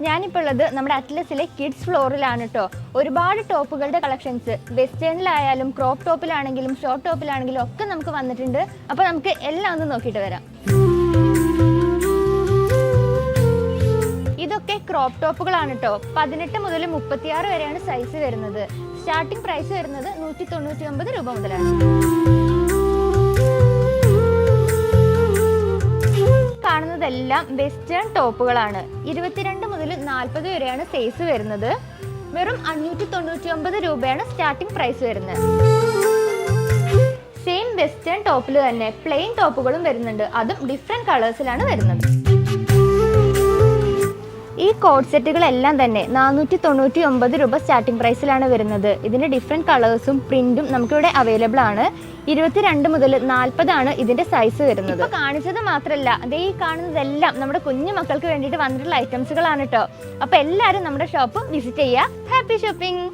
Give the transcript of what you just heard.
ഞാനിപ്പോൾ ഉള്ളത് നമ്മുടെ അറ്റ്ലസിലെ കിഡ്സ് ഫ്ലോറിലാണ് കേട്ടോ. ഒരുപാട് ടോപ്പുകളുടെ കളക്ഷൻസ് വെസ്റ്റേണിലായാലും ക്രോപ്പ് ടോപ്പിലാണെങ്കിലും ഷോർട്ട് ടോപ്പിലാണെങ്കിലും ഒക്കെ നമുക്ക് വന്നിട്ടുണ്ട്. അപ്പോൾ നമുക്ക് എല്ലാം ഒന്ന് നോക്കിയിട്ട് വരാം. ഇതൊക്കെ ക്രോപ്പ് ടോപ്പുകളാണ് കേട്ടോ. 18 മുതൽ 36 വരെയാണ് സൈസ് വരുന്നത്. സ്റ്റാർട്ടിംഗ് പ്രൈസ് വരുന്നത് 199 രൂപ മുതലാണ്. കാണുന്നതെല്ലാം വെസ്റ്റേൺ ടോപ്പുകളാണ്. 22 മുതൽ 40 വരെയാണ് സൈസ് വരുന്നത്. വെറും 599 രൂപയാണ് സ്റ്റാർട്ടിംഗ് പ്രൈസ് വരുന്നത്. സെയിം വെസ്റ്റേൺ ടോപ്പിൽ തന്നെ പ്ലെയിൻ ടോപ്പുകളും വരുന്നുണ്ട്. അതും ഡിഫറെന്റ് കളേഴ്സിലാണ് വരുന്നത്. ഈ കോഡ് സെറ്റുകളെല്ലാം തന്നെ 499 രൂപ സ്റ്റാർട്ടിംഗ് പ്രൈസിലാണ് വരുന്നത്. ഇതിൻ്റെ ഡിഫറെൻറ്റ് കളേഴ്സും പ്രിൻറ്റും നമുക്കിവിടെ അവൈലബിൾ ആണ്. 22 മുതൽ 40 ആണ് ഇതിൻ്റെ സൈസ് വരുന്നത്. ഇപ്പോൾ കാണിച്ചത് മാത്രമല്ല, അതേ ഈ കാണുന്നതെല്ലാം നമ്മുടെ കുഞ്ഞു മക്കൾക്ക് വേണ്ടിയിട്ട് വന്നിട്ടുള്ള ഐറ്റംസുകളാണ് കേട്ടോ. അപ്പോൾ എല്ലാവരും നമ്മുടെ ഷോപ്പ് വിസിറ്റ് ചെയ്യുക. Happy shopping.